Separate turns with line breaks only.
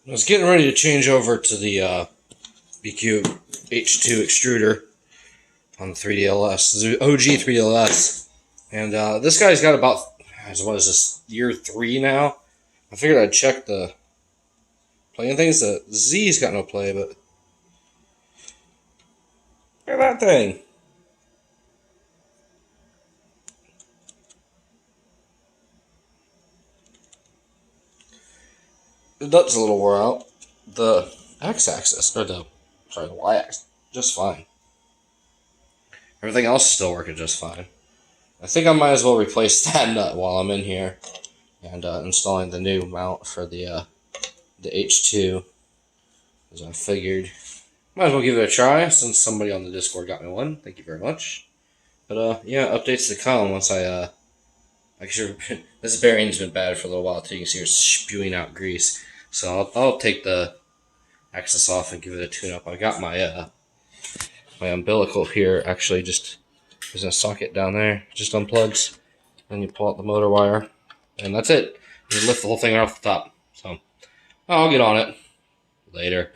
I was getting ready to change over to the BQ H2 extruder on the 3DLS, the OG 3DLS. And this guy's got about, what is this, year 3 now? I figured I'd check the playing things. The Z's got no play, but look at that thing. The nut's a little wore out. The x-axis, or the y-axis, just fine. Everything else is still working just fine. I think I might as well replace that nut while I'm in here and installing the new mount for the H2, as I figured. Might as well give it a try since somebody on the Discord got me one. Thank you very much. But yeah, updates to come once I sure this bearing's been bad for a little while too. You can see it's spewing out grease. So I'll take the axis off and give it a tune-up. I got my my umbilical here. Actually, just there's a socket down there. Just unplugs. Then you pull out the motor wire, and that's it. You lift the whole thing right off the top. So I'll get on it later.